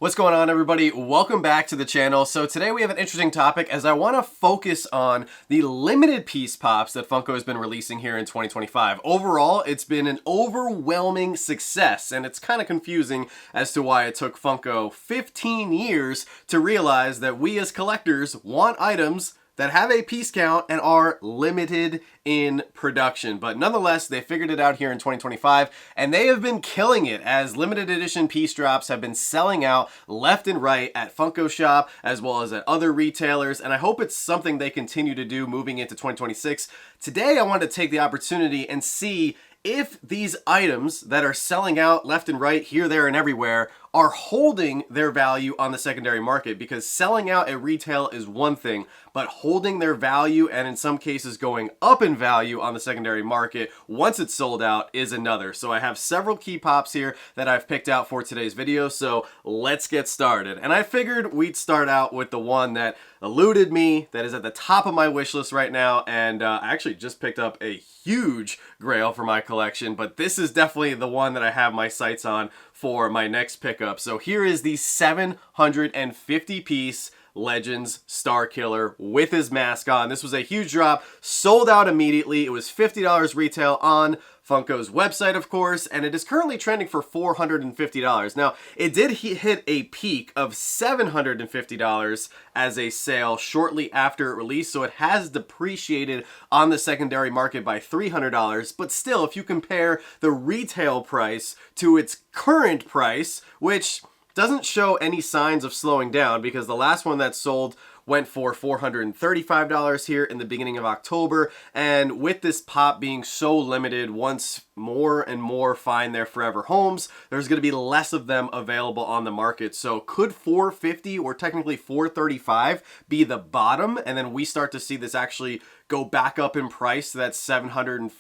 What's going on, everybody? Welcome back to the channel. So today we have an interesting topic as I want to focus on the limited piece pops that Funko has been releasing here in 2025. Overall, it's been an overwhelming success, and it's kind of confusing as to why it took Funko 15 years to realize that we as collectors want items that have a piece count and are limited in production. But nonetheless, they figured it out here in 2025, and they have been killing it as limited edition piece drops have been selling out left and right at Funko Shop as well as at other retailers, and I hope it's something they continue to do moving into 2026. Today, I wanted to take the opportunity and see if these items that are selling out left and right, here, there, and everywhere are holding their value on the secondary market, because selling out at retail is one thing, but holding their value and in some cases going up in value on the secondary market once it's sold out is another. So I have several key pops here that I've picked out for today's video, so let's get started. And I figured we'd start out with the one that eluded me, that is at the top of my wish list right now, and I actually just picked up a huge grail for my collection, but this is definitely the one that I have my sights on for my next pickup. So here is the 750 piece Legends Starkiller with his mask on. This was a huge drop, sold out immediately. It was $50 retail on Funko's website, of course, and it is currently trending for $450. Now, it did hit a peak of $750 as a sale shortly after it released, so it has depreciated on the secondary market by $300, but still, if you compare the retail price to its current price, which doesn't show any signs of slowing down, because the last one that sold went for $435 here in the beginning of October, and with this pop being so limited, once more and more find their forever homes, there's going to be less of them available on the market. So could $450 or technically $435 be the bottom, and then we start to see this actually go back up in price to that $750,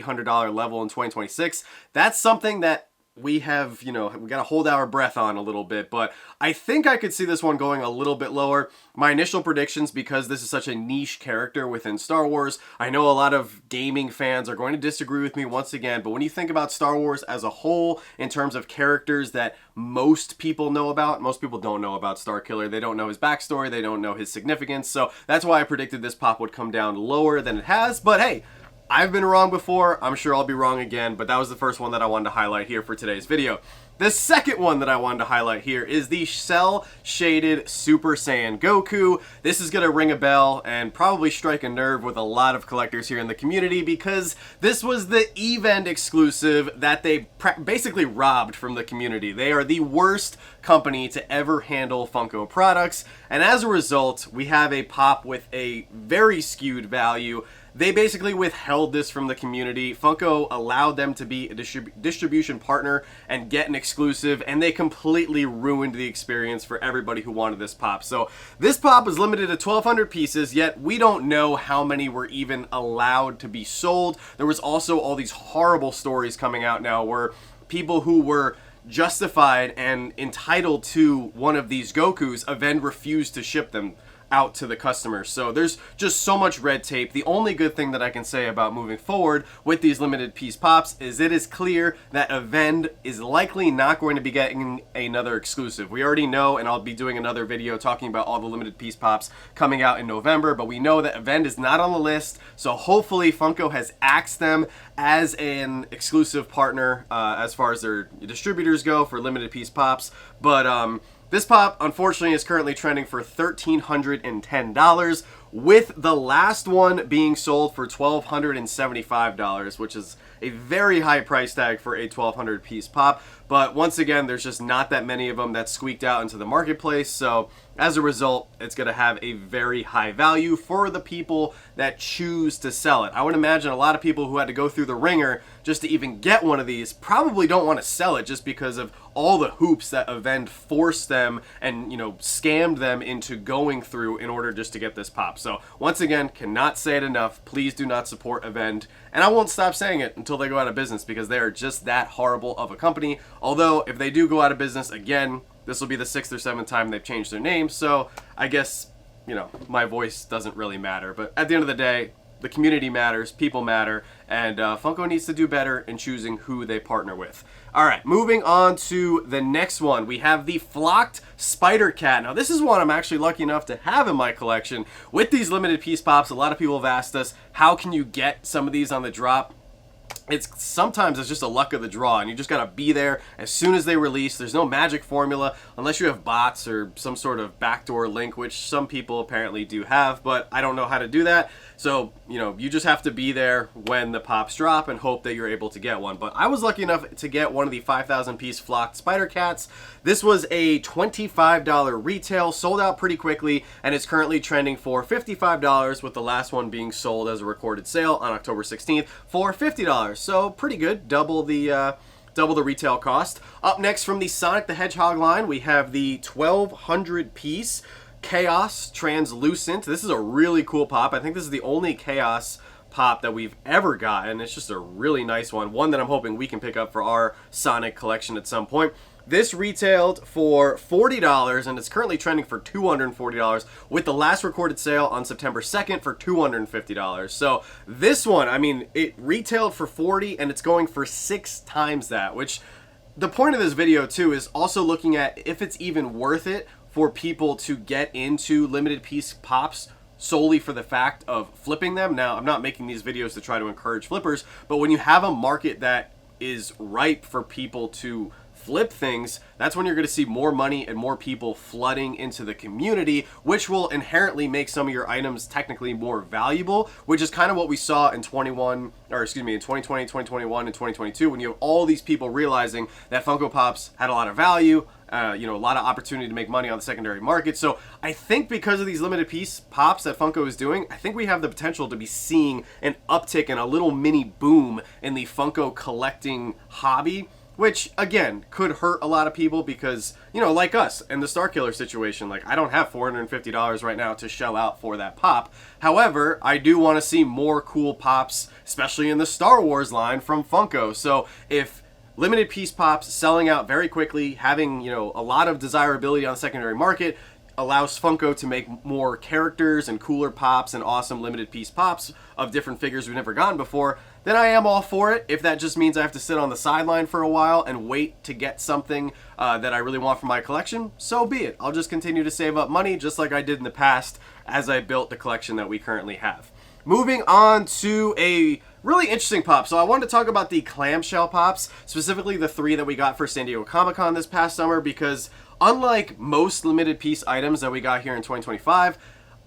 $800 level in 2026? That's something that we have, we got to hold our breath on a little bit, but I think I could see this one going a little bit lower. My initial predictions, because this is such a niche character within Star Wars, I know a lot of gaming fans are going to disagree with me once again, but when you think about Star Wars as a whole, in terms of characters that most people know about, most people don't know about Starkiller. They don't know his backstory, they don't know his significance, so that's why I predicted this pop would come down lower than it has, but hey, I've been wrong before, I'm sure I'll be wrong again, but that was the first one that I wanted to highlight here for today's video. The second one that I wanted to highlight here is the cel-shaded Super Saiyan Goku. This is going to ring a bell and probably strike a nerve with a lot of collectors here in the community, because this was the event exclusive that they basically robbed from the community. They are the worst company to ever handle Funko products, and as a result, we have a pop with a very skewed value. They basically withheld this from the community. Funko allowed them to be a distribution partner and get an exclusive, and they completely ruined the experience for everybody who wanted this pop. So this pop is limited to 1,200 pieces, yet we don't know how many were even allowed to be sold. There was also all these horrible stories coming out now where people who were justified and entitled to one of these Gokus, Avent refused to ship them out to the customers. So there's just so much red tape. The only good thing that I can say about moving forward with these limited piece pops is it is clear that Avent is likely not going to be getting another exclusive. We already know, and I'll be doing another video talking about all the limited piece pops coming out in November, but we know that Avent is not on the list, so hopefully Funko has axed them as an exclusive partner as far as their distributors go for limited piece pops. But this pop, unfortunately, is currently trending for $1,310, with the last one being sold for $1,275, which is a very high price tag for a 1,200 piece pop. But once again, there's just not that many of them that squeaked out into the marketplace, so as a result, it's going to have a very high value for the people that choose to sell it. I would imagine a lot of people who had to go through the ringer just to even get one of these probably don't want to sell it just because of all the hoops that Avent forced them and, scammed them into going through in order just to get this pop. So once again, cannot say it enough. Please do not support Avent, and I won't stop saying it until they go out of business, because they are just that horrible of a company. Although, if they do go out of business again, this will be the 6th or 7th time they've changed their name, so I guess, my voice doesn't really matter. But at the end of the day, the community matters, people matter, and Funko needs to do better in choosing who they partner with. All right, moving on to the next one. We have the Flocked Spider Cat. Now, this is one I'm actually lucky enough to have in my collection. With these limited piece pops, a lot of people have asked us, how can you get some of these on the drop? Sometimes it's just a luck of the draw, and you just gotta be there as soon as they release. There's no magic formula unless you have bots or some sort of backdoor link, which some people apparently do have, but I don't know how to do that. So, you know, you just have to be there when the pops drop and hope that you're able to get one. But I was lucky enough to get one of the 5,000 piece Flocked Spider Cats. This was a $25 retail, sold out pretty quickly, and it's currently trending for $55, with the last one being sold as a recorded sale on October 16th for $50. So pretty good, double the retail cost. Up next from the Sonic the Hedgehog line, we have the 1,200 piece Chaos Translucent. This is a really cool pop. I think this is the only Chaos pop that we've ever gotten. It's just a really nice one that I'm hoping we can pick up for our Sonic collection at some point. This retailed for $40, and it's currently trending for $240, with the last recorded sale on September 2nd for $250. So this one, I mean, it retailed for $40, and it's going for 6 times that, which the point of this video too is also looking at if it's even worth it for people to get into limited piece pops solely for the fact of flipping them. Now, I'm not making these videos to try to encourage flippers, but when you have a market that is ripe for people to flip things, that's when you're going to see more money and more people flooding into the community, which will inherently make some of your items technically more valuable, which is kind of what we saw in 2020, 2021, and 2022, when you have all these people realizing that Funko Pops had a lot of value, you know, a lot of opportunity to make money on the secondary market. So I think because of these limited piece pops that Funko is doing, I think we have the potential to be seeing an uptick and a little mini boom in the Funko collecting hobby, which again could hurt a lot of people because, you know, like us in the Starkiller situation, like I don't have $450 right now to shell out for that pop. However, I do want to see more cool pops, especially in the Star Wars line from Funko. So if limited piece pops selling out very quickly, having, you know, a lot of desirability on the secondary market, allows Funko to make more characters and cooler pops and awesome limited piece pops of different figures we've never gotten before, then I am all for it. If that just means I have to sit on the sideline for a while and wait to get something that I really want for my collection, so be it. I'll just continue to save up money just like I did in the past as I built the collection that we currently have. Moving on to a really interesting pop. So I wanted to talk about the clamshell pops, specifically the 3 that we got for San Diego Comic-Con this past summer, because unlike most limited piece items that we got here in 2025,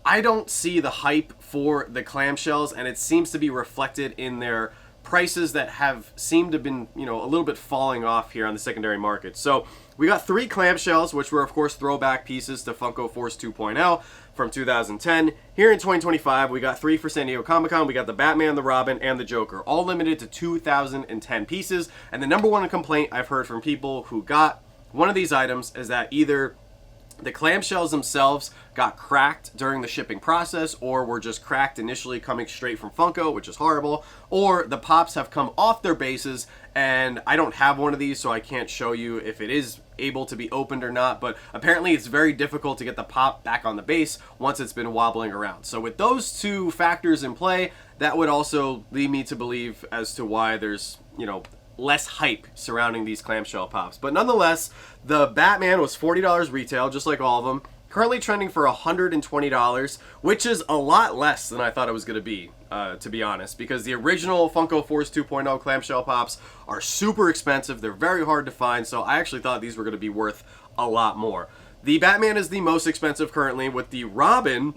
I don't see the hype for the clamshells, and it seems to be reflected in their prices that have seemed to have been, you know, a little bit falling off here on the secondary market. So we got 3 clamshells, which were of course throwback pieces to Funko Force 2.0 from 2010. Here in 2025, we got 3 for San Diego Comic-Con. We got the Batman, the Robin, and the Joker, all limited to 2,010 pieces. And the number one complaint I've heard from people who got one of these items is that either the clamshells themselves got cracked during the shipping process, or were just cracked initially coming straight from Funko, which is horrible, or the pops have come off their bases, and I don't have one of these, so I can't show you if it is able to be opened or not, but apparently it's very difficult to get the pop back on the base once it's been wobbling around. So with those 2 factors in play, that would also lead me to believe as to why there's, you know, less hype surrounding these clamshell pops. But nonetheless, the Batman was $40 retail, just like all of them. Currently trending for $120, which is a lot less than I thought it was going to be honest, because the original Funko Force 2.0 clamshell pops are super expensive. They're very hard to find, so I actually thought these were going to be worth a lot more. The Batman is the most expensive currently, with the Robin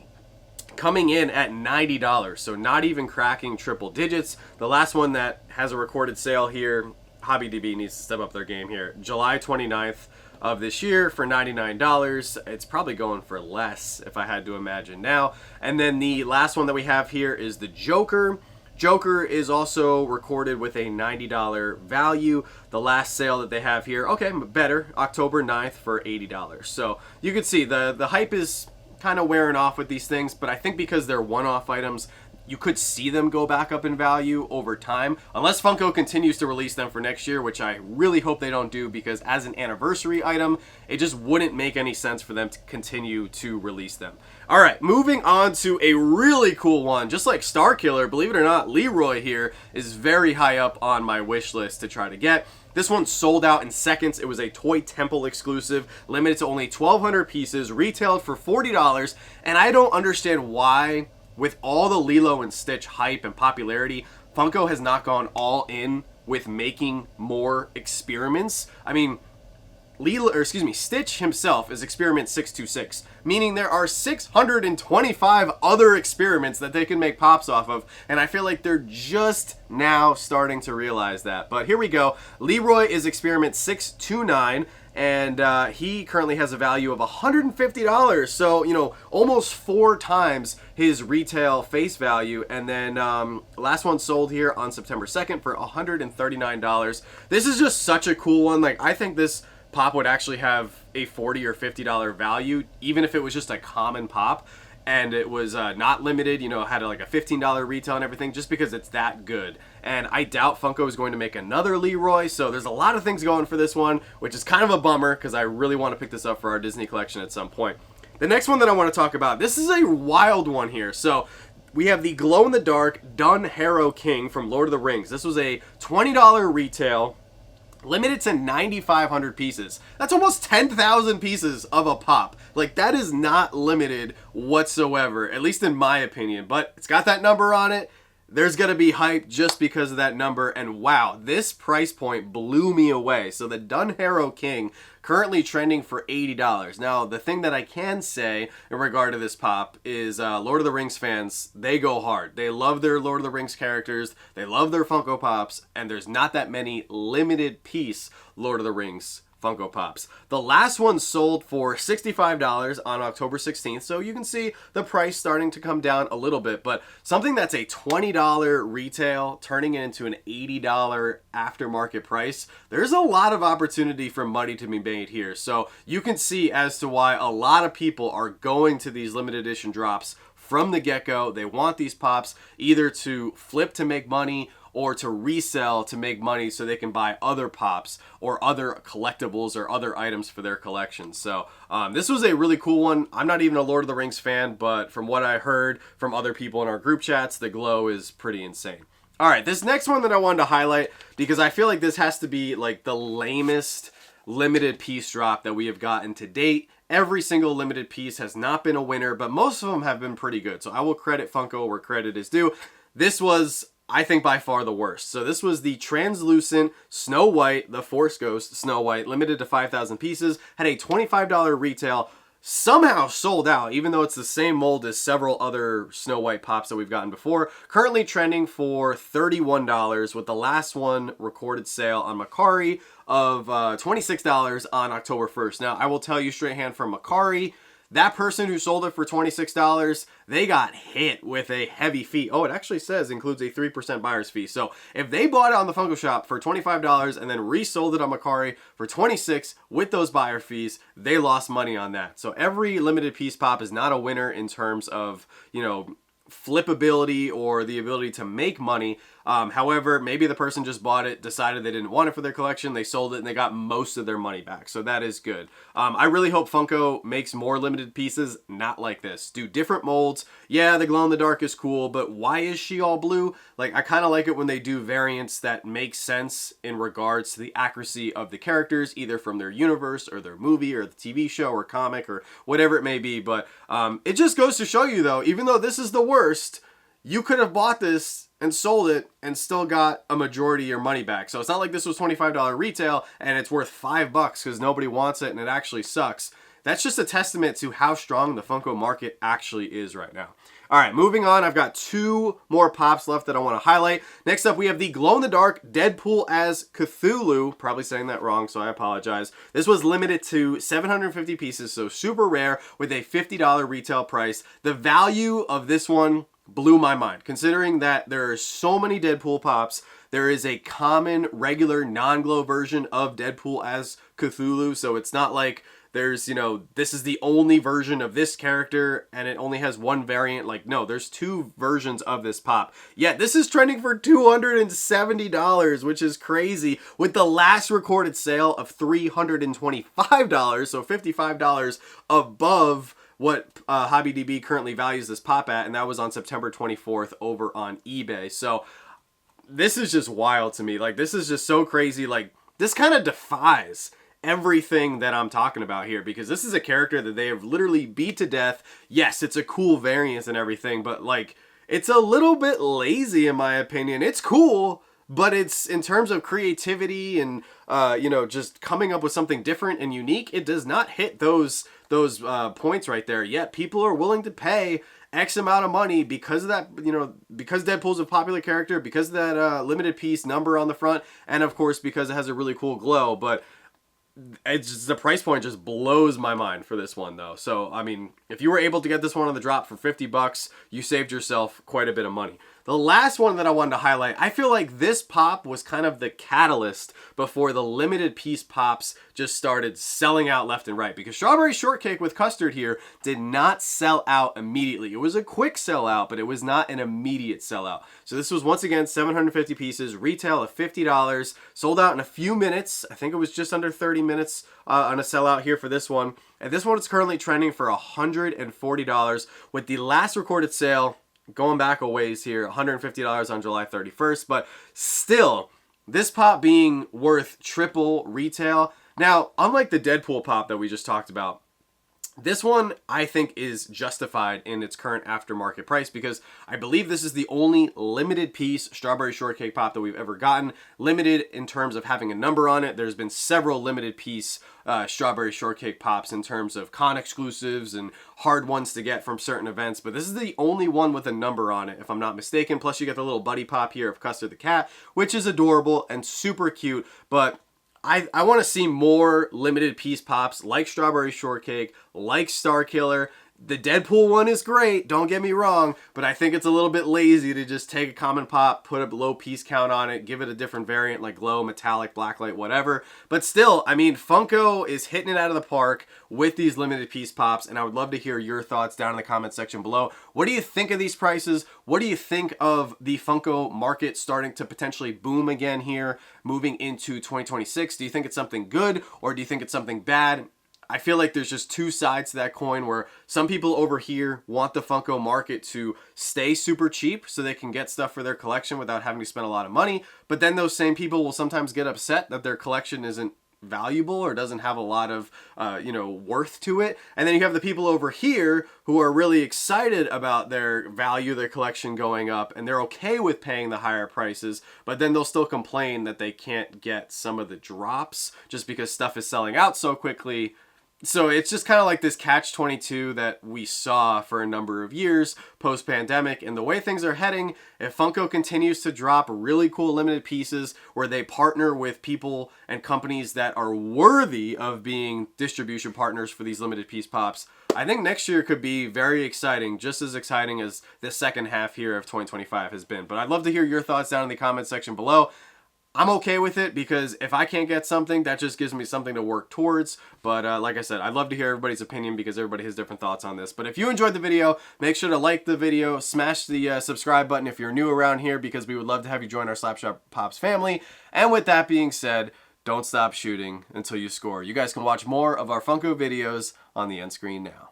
coming in at $90, so not even cracking triple digits. The last one that has a recorded sale here, HobbyDB needs to step up their game here, July 29th of this year for $99. It's probably going for less if I had to imagine now. And then the last one that we have here is the Joker. Joker is also recorded with a $90 value. The last sale that they have here, okay, better, October 9th for $80. So you can see the hype is kind of wearing off with these things, but I think because they're one-off items, you could see them go back up in value over time, unless Funko continues to release them for next year, which I really hope they don't do, because as an anniversary item, it just wouldn't make any sense for them to continue to release them. All right, moving on to a really cool one. Just like Starkiller, believe it or not, Leroy here is very high up on my wish list to try to get. This one sold out in seconds. It was a Toy Temple exclusive, limited to only 1,200 pieces, retailed for $40, and I don't understand why, with all the Lilo and Stitch hype and popularity, Funko has not gone all in with making more experiments. I mean, Stitch himself is experiment 626, meaning there are 625 other experiments that they can make pops off of, and I feel like they're just now starting to realize that. But here we go. Leroy is experiment 629, and he currently has a value of $150, so, you know, almost 4 times his retail face value. And then last one sold here on September 2nd for $139. This is just such a cool one. Like, I think this pop would actually have a $40 or $50 value, even if it was just a common pop and it was not limited, you know, had like a $15 retail and everything, just because it's that good. And I doubt Funko is going to make another Leroy, so there's a lot of things going for this one, which is kind of a bummer because I really want to pick this up for our Disney collection at some point. The next one that I want to talk about, this is a wild one here. So we have the glow-in-the-dark Dunharrow King from Lord of the Rings. This was a $20 retail, limited to 9,500 pieces. That's almost 10,000 pieces of a pop. Like, that is not limited whatsoever, at least in my opinion. But it's got that number on it. There's going to be hype just because of that number. And wow, this price point blew me away. So the Dunharrow King currently trending for $80. Now, the thing that I can say in regard to this pop is Lord of the Rings fans, they go hard. They love their Lord of the Rings characters. They love their Funko Pops. And there's not that many limited piece Lord of the Rings Funko Pops. The last one sold for $65 on October 16th, so you can see the price starting to come down a little bit, but something that's a $20 retail turning it into an $80 aftermarket price, there's a lot of opportunity for money to be made here. So you can see as to why a lot of people are going to these limited edition drops from the get-go. They want these pops either to flip to make money or to resell to make money so they can buy other pops or other collectibles or other items for their collection. So this was a really cool one. I'm not even a Lord of the Rings fan, but from what I heard from other people in our group chats, the glow is pretty insane. All right, this next one that I wanted to highlight, because I feel like this has to be like the lamest limited piece drop that we have gotten to date. Every single limited piece has not been a winner, but most of them have been pretty good. So I will credit Funko where credit is due. This was, I think, by far the worst. So this was the translucent Snow White, the Force Ghost Snow White, limited to 5,000 pieces, had a $25 retail, somehow sold out, even though it's the same mold as several other Snow White pops that we've gotten before. Currently trending for $31, with the last one recorded sale on Macari of $26 on October 1st. Now, I will tell you straight hand from Macari, that person who sold it for $26, they got hit with a heavy fee. Oh, it actually says includes a 3% buyer's fee. So if they bought it on the Funko Shop for $25 and then resold it on Macari for $26 with those buyer fees, they lost money on that. So every limited piece pop is not a winner in terms of, you know, flippability or the ability to make money. However, maybe the person just bought it, decided they didn't want it for their collection, they sold it, and they got most of their money back. So that is good. I really hope Funko makes more limited pieces, not like this. Do different molds. Yeah, the glow-in-the-dark is cool, but why is she all blue? Like, I kind of like it when they do variants that make sense in regards to the accuracy of the characters, either from their universe or their movie or the TV show or comic or whatever it may be. But it just goes to show you, though, even though this is the worst, you could have bought this and sold it and still got a majority of your money back. So it's not like this was $25 retail and it's worth $5 because nobody wants it and it actually sucks. That's just a testament to how strong the Funko market actually is right now. All right, moving on. I've got 2 more pops left that I want to highlight. Next up, we have the glow-in-the-dark Deadpool as Cthulhu. Probably saying that wrong, so I apologize. This was limited to 750 pieces, so super rare with a $50 retail price. The value of this one blew my mind, considering that there are so many Deadpool pops. There is a common, regular, non-glow version of Deadpool as Cthulhu, so it's not like there's, you know, this is the only version of this character and it only has one variant. Like, no, there's two versions of this pop. Yet this is trending for $270, which is crazy, with the last recorded sale of $325, so $55 above what HobbyDB currently values this pop at, and that was on September 24th over on eBay. So this is just wild to me. Like, this is just so crazy. Like, this kind of defies everything that I'm talking about here, because this is a character that they have literally beat to death. Yes, it's a cool variant and everything, but like, it's a little bit lazy in my opinion. It's cool, but it's, in terms of creativity and you know, just coming up with something different and unique, it does not hit those points right there. Yet people are willing to pay X amount of money because of that, you know, because Deadpool's a popular character, because of that limited piece number on the front, and of course because it has a really cool glow. But it's just, the price point just blows my mind for this one though. So I mean, if you were able to get this one on the drop for $50, you saved yourself quite a bit of money. The last one that I wanted to highlight, I feel like this pop was kind of the catalyst before the limited piece pops just started selling out left and right, because Strawberry Shortcake with custard here did not sell out immediately. It was a quick sellout, but it was not an immediate sellout. So this was once again 750 pieces, retail of $50, sold out in a few minutes. I think it was just under 30 minutes on a sellout here for this one. And this one is currently trending for $140, with the last recorded sale going back a ways here, $150 on July 31st, but still, this pop being worth triple retail. Now, unlike the Deadpool pop that we just talked about, this one, I think, is justified in its current aftermarket price, because I believe this is the only limited piece Strawberry Shortcake pop that we've ever gotten. Limited in terms of having a number on it. There's been several limited piece Strawberry Shortcake pops in terms of con exclusives and hard ones to get from certain events, but this is the only one with a number on it, if I'm not mistaken. Plus you get the little buddy pop here of Custard the cat, which is adorable and super cute, but I want to see more limited piece pops like Strawberry Shortcake, like Starkiller. The Deadpool one is great, don't get me wrong, but I think it's a little bit lazy to just take a common pop, put a low piece count on it, give it a different variant like glow, metallic, blacklight, whatever. But still, I mean, Funko is hitting it out of the park with these limited piece pops, and I would love to hear your thoughts down in the comment section below. What do you think of these prices? What do you think of the Funko market starting to potentially boom again here, moving into 2026? Do you think it's something good, or do you think it's something bad? I feel like there's just two sides to that coin, where some people over here want the Funko market to stay super cheap so they can get stuff for their collection without having to spend a lot of money. But then those same people will sometimes get upset that their collection isn't valuable or doesn't have a lot of you know, worth to it. And then you have the people over here who are really excited about their value, their collection going up, and they're okay with paying the higher prices, but then they'll still complain that they can't get some of the drops just because stuff is selling out so quickly. So it's just kind of like this catch-22 that we saw for a number of years post-pandemic. And the way things are heading, if Funko continues to drop really cool limited pieces where they partner with people and companies that are worthy of being distribution partners for these limited piece pops, I think next year could be very exciting, just as exciting as the second half here of 2025 has been. But I'd love to hear your thoughts down in the comment section below. I'm okay with it, because if I can't get something, that just gives me something to work towards. But like I said, I'd love to hear everybody's opinion, because everybody has different thoughts on this. But if you enjoyed the video, make sure to like the video, smash the subscribe button if you're new around here, because we would love to have you join our Slapshotpops family. And with that being said, don't stop shooting until you score. You guys can watch more of our Funko videos on the end screen now.